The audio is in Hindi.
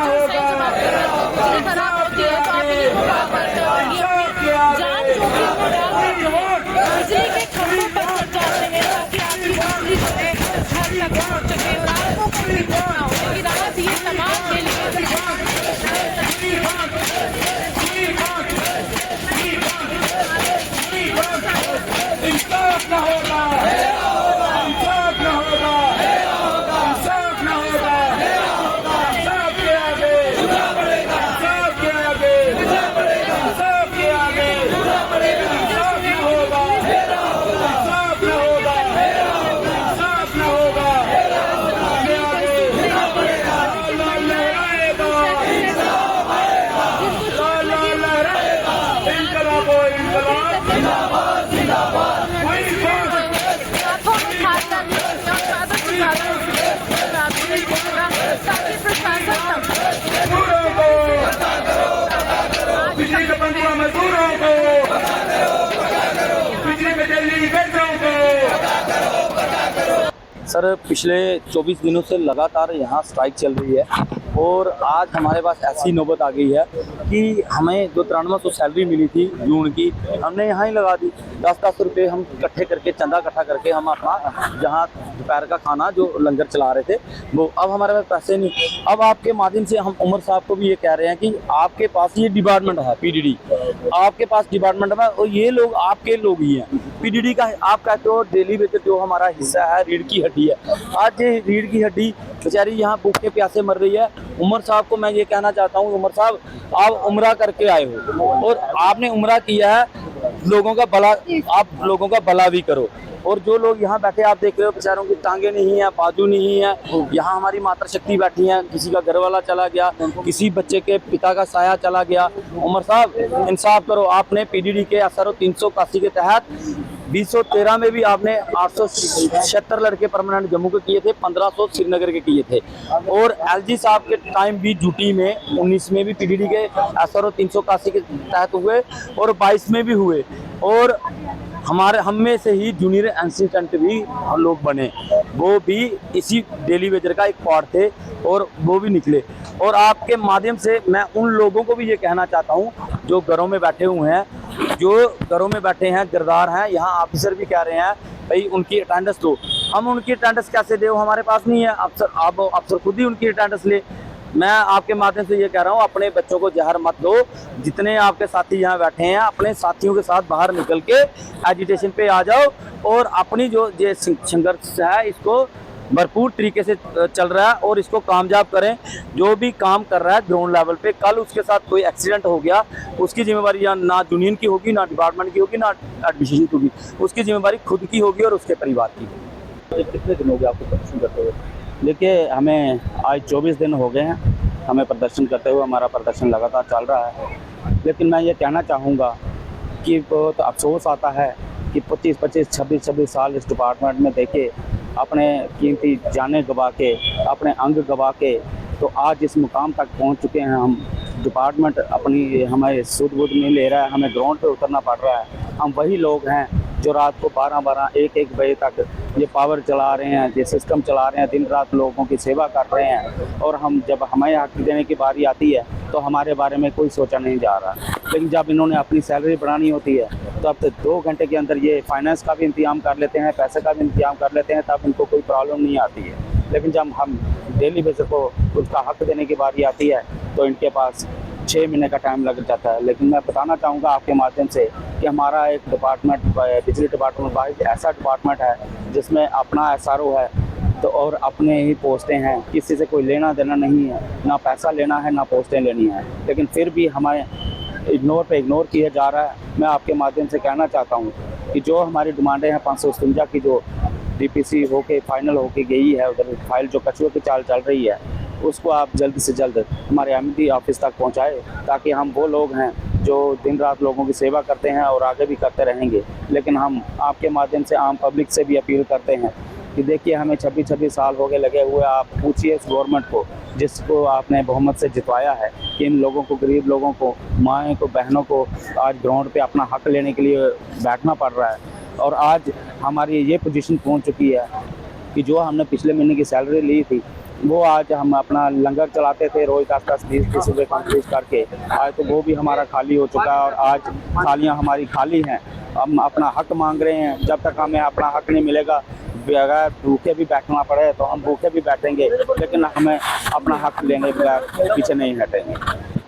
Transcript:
जो सही जवाब बिजली खराब होती है तो आप इन्हीं को कॉल करते हो और ये अपनी जान जोखिम में डाल करके बिजली के खंभों पर चढ़ जाते हैं ताकि आपकी बिजली जो है घर तक पहुँच सके और आपको कोई दिक्कत ना हो। लेकिन आज ये तमाम के लिए इंसाफ न होगा, इंसाफ न होगा, इंसाफ न होगा, इंसाफ के आगे, इंसाफ के आगे, इंसाफ के आगे, इंसाफ न होगा, इंसाफ न होगा, इंसाफ न होगा, आगे आगे, लाला लहराएगा, लाला लहराएगा, इनकलाब हो इनकलाब, जिंदाबाद जिंदाबाद। ताकि प्रशासन बिजली के बंधुआ मजदूरों को, बिजली के जल्दी बेचों को। सर पिछले 24 दिनों से लगातार यहाँ स्ट्राइक चल रही है और आज हमारे पास ऐसी नौबत आ गई है कि हमें जो 9300 सैलरी मिली थी जून की, हमने यहाँ ही लगा दी। 10-10 रुपये हम इकट्ठे करके, चंदा इकट्ठा करके हम अपना जहाँ दोपहर का खाना जो लंगर चला रहे थे वो, अब हमारे पास पैसे नहीं। अब आपके माध्यम से हम उमर साहब को भी ये कह रहे हैं कि आपके पास ये डिपार्टमेंट है पीडीडी, आपके पास डिपार्टमेंट है और ये लोग आपके लोग ही हैं। पीडीडी का आपका तो डेली बेसिस जो हमारा हिस्सा है रीढ़ की हड्डी है, आज ये रीढ़ की हड्डी बेचारी यहाँ भूखे प्यासे मर रही है। उमर साहब को मैं ये कहना चाहता हूँ, उमर साहब आप उम्रा करके आए हो और आपने उम्रा किया है, लोगों का भला, आप लोगों का भला भी करो। और जो लोग यहाँ बैठे आप देख रहे हो बेचारों की टांगे नहीं है, बाजू नहीं है, यहाँ हमारी मातृ शक्ति बैठी है, किसी का घर वाला चला गया, किसी बच्चे के पिता का साया चला गया। उमर साहब इंसाफ करो, आपने पीडीडी के SRO 381 के तहत 2013 में भी आपने 876 लड़के परमानेंट जम्मू के किए थे, 1500 श्रीनगर के किए थे और LG साहब के टाइम भी ड्यूटी में 19 में भी पीडीडी के SRO 381 के तहत हुए और 22 में भी हुए और हम में से ही जूनियर असिस्टेंट भी हम लोग बने, वो भी इसी डेली वेजर का एक पार्ट थे और वो भी निकले। और आपके माध्यम से मैं उन लोगों को भी ये कहना चाहता हूँ जो घरों में बैठे हुए हैं, जो घरों में बैठे हैं, गिरदार हैं, यहाँ ऑफिसर भी कह रहे हैं भाई उनकी अटेंडेंस दो। हम उनकी अटेंडेंस कैसे दे, हमारे पास नहीं है अफसर, आप अफसर खुद ही उनकी अटेंडेंस ले। मैं आपके माध्यम से ये कह रहा हूँ, अपने बच्चों को जहर मत दो। जितने आपके साथी यहाँ बैठे हैं, अपने साथियों के साथ बाहर निकल के एजिटेशन पे आ जाओ और अपनी जो ये संघर्ष है इसको भरपूर तरीके से चल रहा है और इसको कामयाब करें। जो भी काम कर रहा है ग्राउंड लेवल पे, कल उसके साथ कोई एक्सीडेंट हो गया, उसकी जिम्मेवारी ना यूनियन की होगी, ना डिपार्टमेंट की होगी, ना एडमिनिस्ट्रेशन की होगी, उसकी जिम्मेवारी खुद की होगी और उसके परिवार की होगी। कितने दिन हो गए आपको प्रदर्शन करते हुए? देखिए हमें आज 24 दिन हो गए हैं हमें प्रदर्शन करते हुए, हमारा प्रदर्शन लगातार चल रहा है। लेकिन मैं ये कहना चाहूँगा कि बहुत अफसोस आता है कि 25-25, 26-26 साल इस डिपार्टमेंट में देखे, अपने कीमती जानें गवा के, अपने अंग गवा के, तो आज इस मुकाम तक पहुंच चुके हैं हम। डिपार्टमेंट अपनी हमें सुध बुध नहीं ले रहा है, हमें ग्राउंड पे उतरना पड़ रहा है। हम वही लोग हैं जो रात को 12-12, 1-1 बजे तक ये पावर चला रहे हैं, ये सिस्टम चला रहे हैं, दिन रात लोगों की सेवा कर रहे हैं। और हम जब हमें हक देने की बारी आती है तो हमारे बारे में कोई सोचा नहीं जा रहा। लेकिन जब इन्होंने अपनी सैलरी बढ़ानी होती है तो अब 2 घंटे के अंदर ये फाइनेंस का भी इंतजाम कर लेते हैं, पैसे का भी इंतजाम कर लेते हैं, तब इनको कोई प्रॉब्लम नहीं आती है। लेकिन जब हम डेली बेसिस को उसका हक देने की बारी आती है तो इनके पास 6 महीने का टाइम लग जाता है। लेकिन मैं बताना चाहूँगा आपके माध्यम से कि हमारा एक डिपार्टमेंट, बिजली डिपार्टमेंट वाइज ऐसा डिपार्टमेंट है जिसमें अपना SRO है तो और अपने ही पोस्टें हैं, किसी से कोई लेना देना नहीं है, ना पैसा लेना है ना पोस्टें लेनी है। लेकिन फिर भी हमें इग्नोर किया जा रहा है। मैं आपके माध्यम से कहना चाहता हूँ कि जो हमारी डिमांडें हैं 557 की, जो DPC होके फाइनल होके गई है, उधर फाइल जो कचुए की चाल चल रही है, उसको आप जल्द से जल्द हमारे MD ऑफिस तक पहुंचाए, ताकि हम वो लोग हैं जो दिन रात लोगों की सेवा करते हैं और आगे भी करते रहेंगे। लेकिन हम आपके माध्यम से आम पब्लिक से भी अपील करते हैं कि देखिए हमें 26-26 साल हो गए लगे हुए। आप पूछिए इस गवर्नमेंट को जिसको आपने बहुमत से जितवाया है कि इन लोगों को, गरीब लोगों को, माएँ को, बहनों को आज ग्राउंड पे अपना हक लेने के लिए बैठना पड़ रहा है। और आज हमारी ये पोजीशन पहुंच चुकी है कि जो हमने पिछले महीने की सैलरी ली थी वो आज हम अपना लंगर चलाते थे रोज़ 10-10, 20-20 रुपये कंट्रीज करके, आज तो वो भी हमारा खाली हो चुका है और आज थालियाँ हमारी खाली हैं। हम अपना हक मांग रहे हैं, जब तक हमें अपना हक नहीं मिलेगा, अगर भूखे भी बैठना पड़े तो हम भूखे भी बैठेंगे, लेकिन हमें अपना हक लेने बगैर पीछे नहीं हटेंगे।